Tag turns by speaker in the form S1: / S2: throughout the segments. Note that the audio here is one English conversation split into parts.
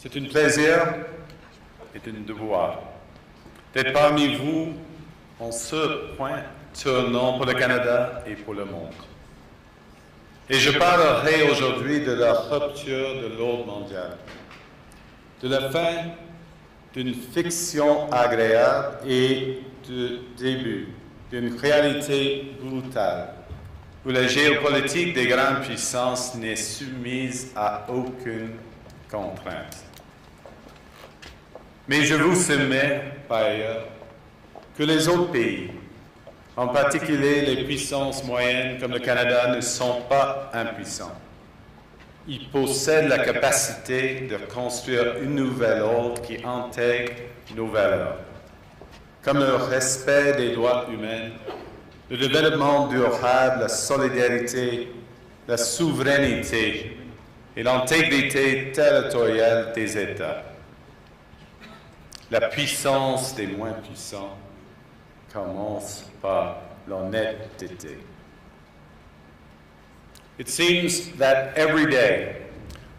S1: C'est un plaisir et un devoir d'être parmi vous en ce point tournant pour le Canada et pour le monde. Et je parlerai aujourd'hui de la rupture de l'ordre mondial, de la fin d'une fiction agréable et du début d'une réalité brutale, où la géopolitique des grandes puissances n'est soumise à aucune contrainte. Mais je vous soumets, par ailleurs, que les autres pays, en particulier les puissances moyennes comme le Canada, ne sont pas impuissants. Ils possèdent la capacité de construire une nouvelle ordre qui intègre nos valeurs, comme le respect des droits humains, le développement durable, la solidarité, la souveraineté et l'intégrité territoriale des États. La puissance des moins puissants commence par l'honnêteté. It seems that every day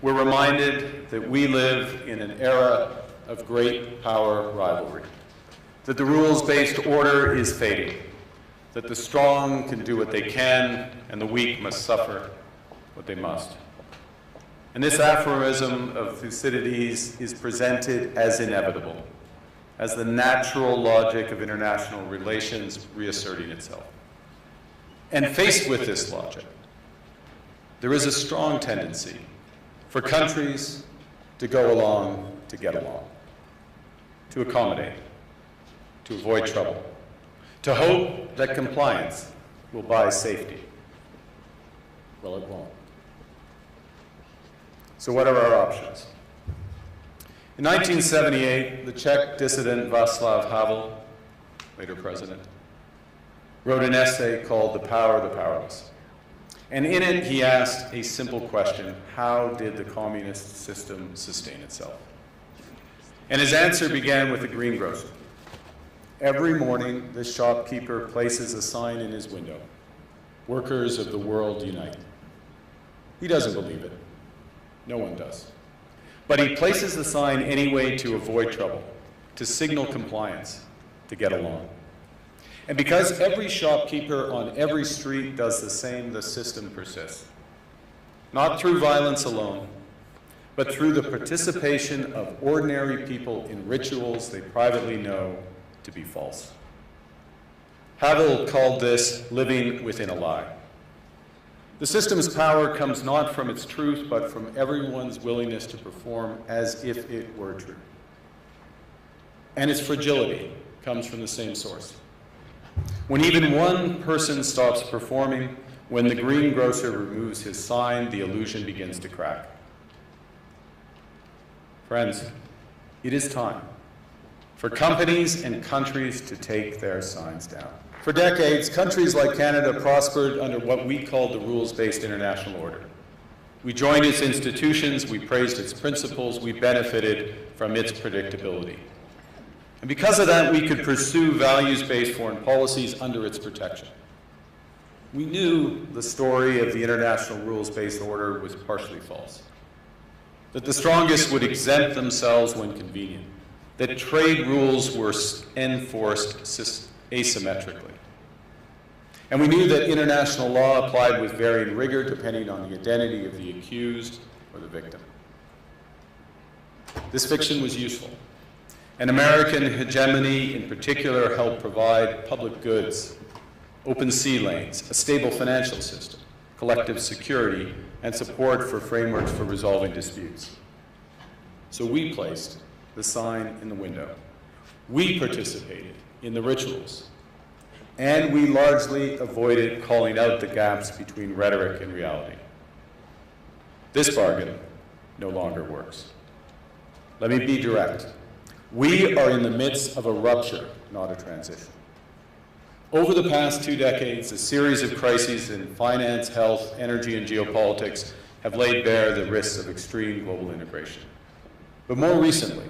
S1: we're reminded that we live in an era of great power rivalry, that the rules-based order is fading, that the strong can do what they can and the weak must suffer what they must. And this aphorism of Thucydides is presented as inevitable, as the natural logic of international relations reasserting itself. And faced with this logic, there is a strong tendency for countries to go along to get along, to accommodate, to avoid trouble, to hope that compliance will buy safety. Well, it won't. So what are our options? In 1978, the Czech dissident Václav Havel, later president, wrote an essay called The Power of the Powerless. And in it, he asked a simple question: how did the communist system sustain itself? And his answer began with the greengrocer. Every morning, the shopkeeper places a sign in his window: "Workers of the world unite." He doesn't believe it. No one does. But he places the sign anyway to avoid trouble, to signal compliance, to get along. And because every shopkeeper on every street does the same, the system persists. Not through violence alone, but through the participation of ordinary people in rituals they privately know to be false. Havel called this living within a lie. The system's power comes not from its truth, but from everyone's willingness to perform as if it were true. And its fragility comes from the same source. When even one person stops performing, when the greengrocer removes his sign, the illusion begins to crack. Friends, it is time for companies and countries to take their signs down. For decades, countries like Canada prospered under what we called the rules-based international order. We joined its institutions, we praised its principles, we benefited from its predictability. And because of that, we could pursue values-based foreign policies under its protection. We knew the story of the international rules-based order was partially false, that the strongest would exempt themselves when convenient, that trade rules were enforced asymmetrically. And we knew that international law applied with varying rigor depending on the identity of the accused or the victim. This fiction was useful. And American hegemony in particular helped provide public goods, open sea lanes, a stable financial system, collective security, and support for frameworks for resolving disputes. So we placed the sign in the window. We participated in the rituals, and we largely avoided calling out the gaps between rhetoric and reality. This bargain no longer works. Let me be direct. We are in the midst of a rupture, not a transition. Over the past 2 decades, a series of crises in finance, health, energy, and geopolitics have laid bare the risks of extreme global integration. But more recently,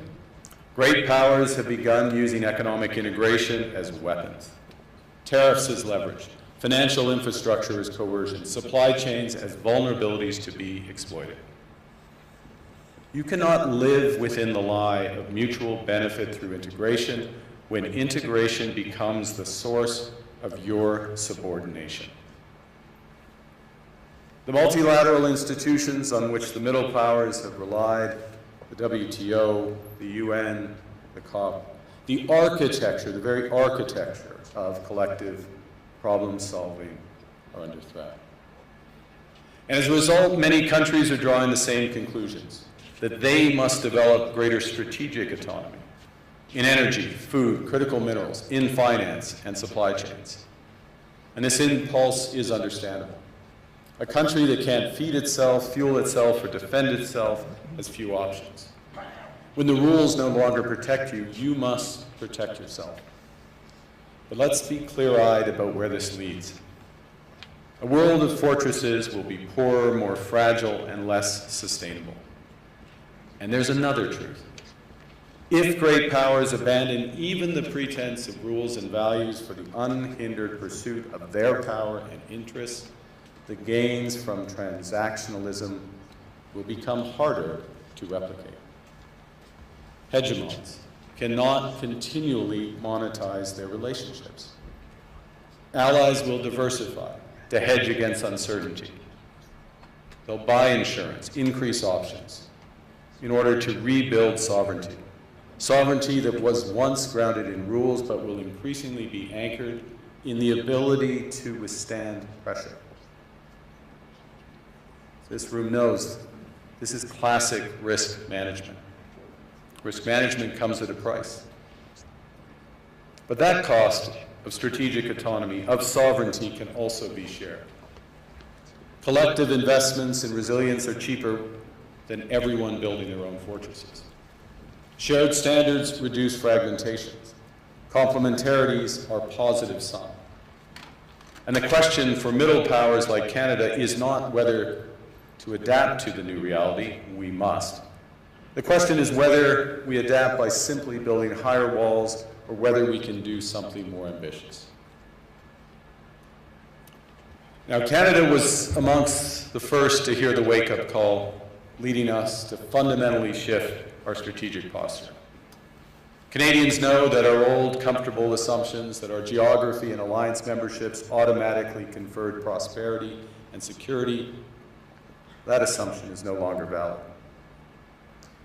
S1: great powers have begun using economic integration as weapons. Tariffs as leverage, financial infrastructure as coercion, supply chains as vulnerabilities to be exploited. You cannot live within the lie of mutual benefit through integration when integration becomes the source of your subordination. The multilateral institutions on which the middle powers have relied, the WTO, the UN, the COP, the architecture, the very architecture of collective problem solving are under threat. And as a result, many countries are drawing the same conclusions, that they must develop greater strategic autonomy in energy, food, critical minerals, in finance, and supply chains. And this impulse is understandable. A country that can't feed itself, fuel itself, or defend itself has few options. When the rules no longer protect you, you must protect yourself. But let's be clear-eyed about where this leads. A world of fortresses will be poorer, more fragile, and less sustainable. And there's another truth. If great powers abandon even the pretense of rules and values for the unhindered pursuit of their power and interests, the gains from transactionalism will become harder to replicate. Hegemons cannot continually monetize their relationships. Allies will diversify to hedge against uncertainty. They'll buy insurance, increase options, in order to rebuild sovereignty. Sovereignty that was once grounded in rules but will increasingly be anchored in the ability to withstand pressure. This room knows this is classic risk management. Risk management comes at a price. But that cost of strategic autonomy, of sovereignty, can also be shared. Collective investments in resilience are cheaper than everyone building their own fortresses. Shared standards reduce fragmentations. Complementarities are positive sum. And the question for middle powers like Canada is not whether to adapt to the new reality. We must. The question is whether we adapt by simply building higher walls or whether we can do something more ambitious. Now, Canada was amongst the first to hear the wake-up call, leading us to fundamentally shift our strategic posture. Canadians know that our old, comfortable assumptions that our geography and alliance memberships automatically conferred prosperity and security, that assumption is no longer valid.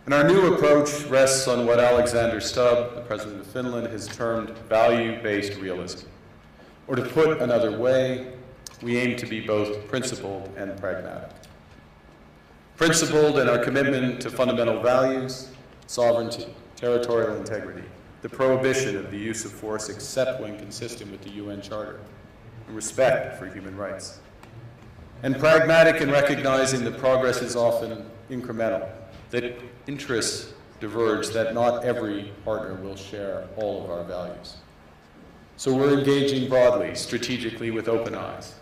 S1: And our new approach rests on what Alexander Stubb, the President of Finland, has termed value-based realism. Or to put another way, we aim to be both principled and pragmatic. Principled in our commitment to fundamental values, sovereignty, territorial integrity, the prohibition of the use of force except when consistent with the UN Charter, and respect for human rights. And pragmatic in recognizing that progress is often incremental, that interests diverge, that not every partner will share all of our values. So we're engaging broadly, strategically, with open eyes.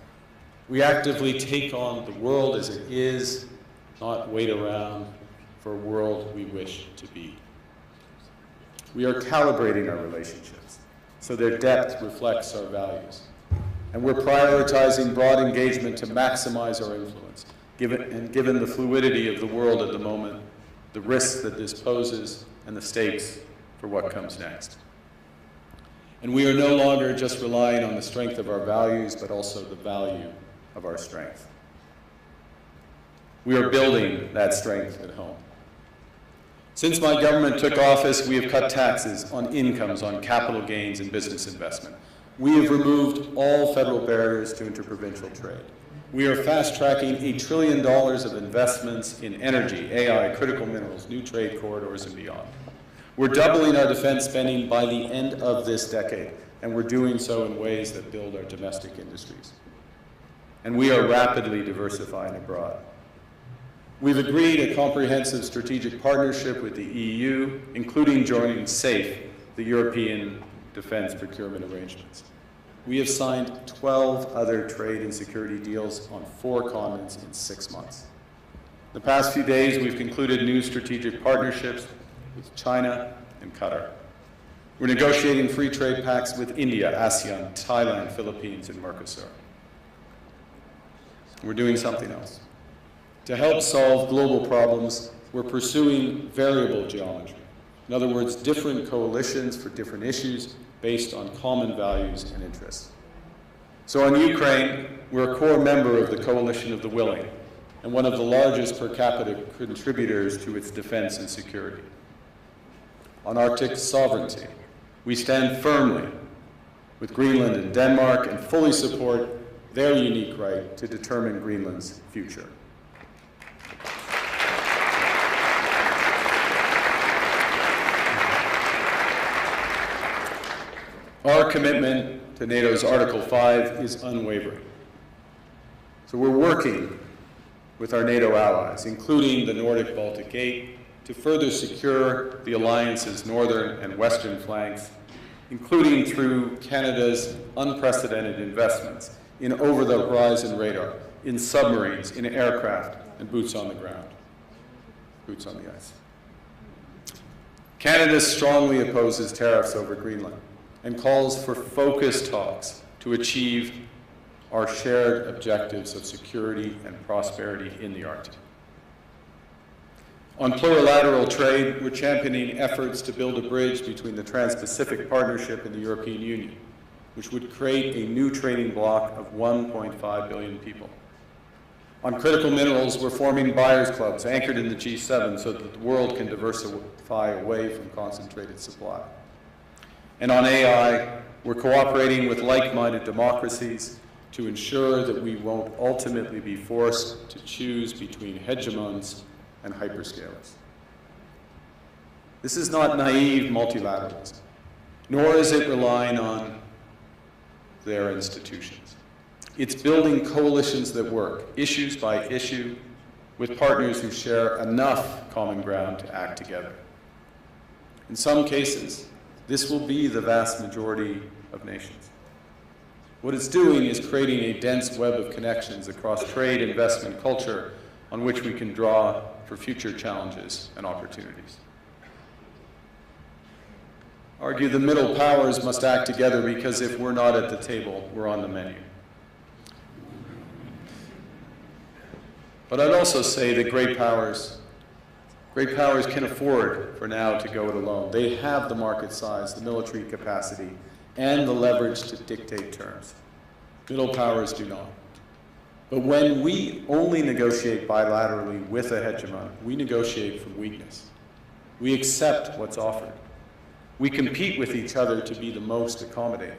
S1: We actively take on the world as it is, not wait around for a world we wish to be. We are calibrating our relationships so their depth reflects our values. And we're prioritizing broad engagement to maximize our influence, given the fluidity of the world at the moment, the risks that this poses, and the stakes for what comes next. And we are no longer just relying on the strength of our values, but also the value of our strength. We are building that strength at home. Since my government took office, we have cut taxes on incomes, on capital gains, and business investment. We have removed all federal barriers to interprovincial trade. We are fast-tracking $1 trillion of investments in energy, AI, critical minerals, new trade corridors, and beyond. We're doubling our defense spending by the end of this decade, and we're doing so in ways that build our domestic industries. And we are rapidly diversifying abroad. We've agreed a comprehensive strategic partnership with the EU, including joining SAFE, the European Defense Procurement Arrangements. We have signed 12 other trade and security deals on 4 continents in 6 months. The past few days, we've concluded new strategic partnerships with China and Qatar. We're negotiating free trade pacts with India, ASEAN, Thailand, Philippines, and Mercosur. We're doing something else. To help solve global problems, we're pursuing variable geometry. In other words, different coalitions for different issues based on common values and interests. So on Ukraine, we're a core member of the Coalition of the Willing and one of the largest per capita contributors to its defense and security. On Arctic sovereignty, we stand firmly with Greenland and Denmark and fully support their unique right to determine Greenland's future. Our commitment to NATO's Article 5 is unwavering. So we're working with our NATO allies, including the Nordic-Baltic Gate, to further secure the alliance's northern and western flanks, including through Canada's unprecedented investments in over-the-horizon radar, in submarines, in aircraft, and boots on the ground, boots on the ice. Canada strongly opposes tariffs over Greenland and calls for focused talks to achieve our shared objectives of security and prosperity in the Arctic. On plurilateral trade, we're championing efforts to build a bridge between the Trans-Pacific Partnership and the European Union, which would create a new trading bloc of 1.5 billion people. On critical minerals, we're forming buyers' clubs anchored in the G7 so that the world can diversify away from concentrated supply. And on AI, we're cooperating with like-minded democracies to ensure that we won't ultimately be forced to choose between hegemons and hyperscalers. This is not naive multilateralism, nor is it relying on their institutions. It's building coalitions that work, issues by issue, with partners who share enough common ground to act together. In some cases, this will be the vast majority of nations. What it's doing is creating a dense web of connections across trade, investment, culture, on which we can draw for future challenges and opportunities. Argue the middle powers must act together because if we're not at the table, we're on the menu. But I'd also say that great powers can afford for now to go it alone. They have the market size, the military capacity, and the leverage to dictate terms. Middle powers do not. But when we only negotiate bilaterally with a hegemon, we negotiate from weakness. We accept what's offered. We compete with each other to be the most accommodating.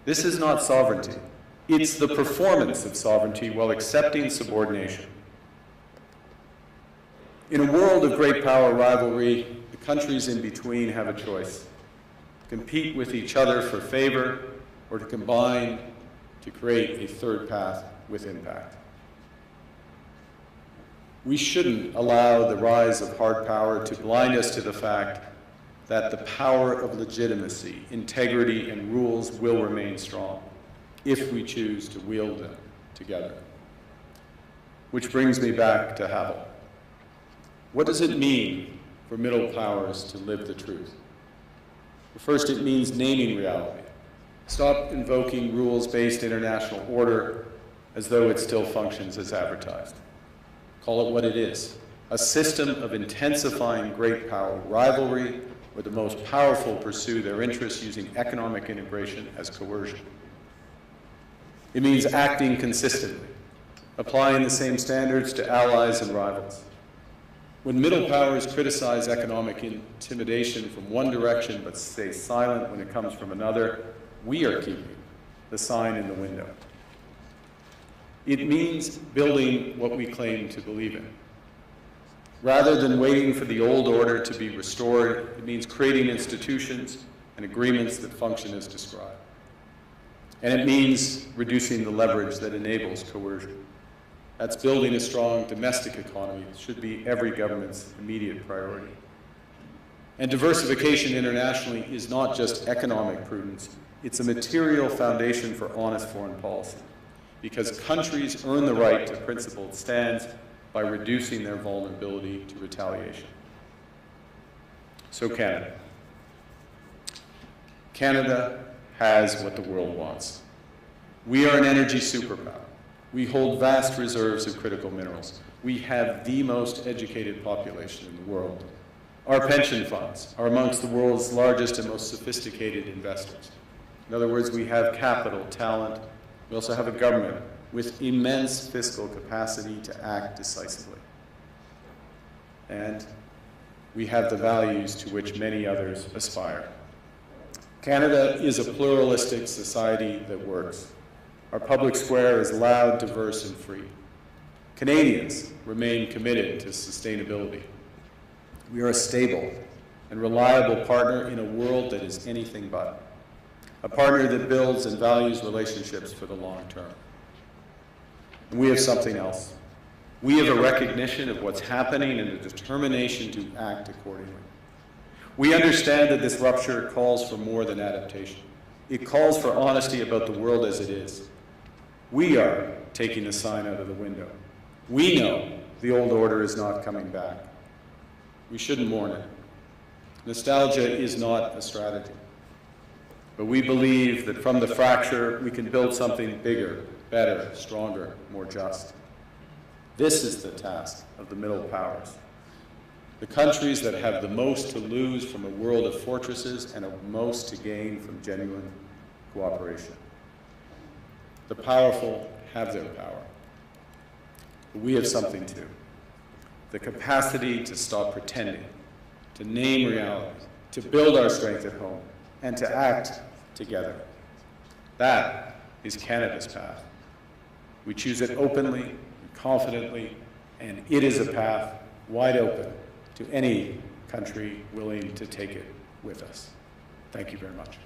S1: This is not sovereignty. It's the performance of sovereignty while accepting subordination. In a world of great power rivalry, the countries in between have a choice: compete with each other for favor, or to combine to create a third path with impact. We shouldn't allow the rise of hard power to blind us to the fact that the power of legitimacy, integrity, and rules will remain strong if we choose to wield them together. Which brings me back to Havel. What does it mean for middle powers to live the truth? Well, first, it means naming reality. Stop invoking rules-based international order as though it still functions as advertised. Call it what it is: a system of intensifying great power rivalry where the most powerful pursue their interests using economic integration as coercion. It means acting consistently, applying the same standards to allies and rivals. When middle powers criticize economic intimidation from one direction but stay silent when it comes from another, we are keeping the sign in the window. It means building what we claim to believe in. Rather than waiting for the old order to be restored, it means creating institutions and agreements that function as described. And it means reducing the leverage that enables coercion. That's building a strong domestic economy. It should be every government's immediate priority. And diversification internationally is not just economic prudence, it's a material foundation for honest foreign policy, because countries earn the right to principled stands by reducing their vulnerability to retaliation. So Canada. Canada has what the world wants. We are an energy superpower. We hold vast reserves of critical minerals. We have the most educated population in the world. Our pension funds are amongst the world's largest and most sophisticated investors. In other words, we have capital, talent. We also have a government with immense fiscal capacity to act decisively. And we have the values to which many others aspire. Canada is a pluralistic society that works. Our public square is loud, diverse, and free. Canadians remain committed to sustainability. We are a stable and reliable partner in a world that is anything but. A partner that builds and values relationships for the long term. And we have something else. We have a recognition of what's happening and a determination to act accordingly. We understand that this rupture calls for more than adaptation. It calls for honesty about the world as it is. We are taking the sign out of the window. We know the old order is not coming back. We shouldn't mourn it. Nostalgia is not a strategy. But we believe that from the fracture, we can build something bigger, better, stronger, more just. This is the task of the middle powers. The countries that have the most to lose from a world of fortresses and the most to gain from genuine cooperation. The powerful have their power. But we have something too. The capacity to stop pretending, to name reality, to build our strength at home, and to act together. That is Canada's path. We choose it openly and confidently, and it is a path wide open to any country willing to take it with us. Thank you very much.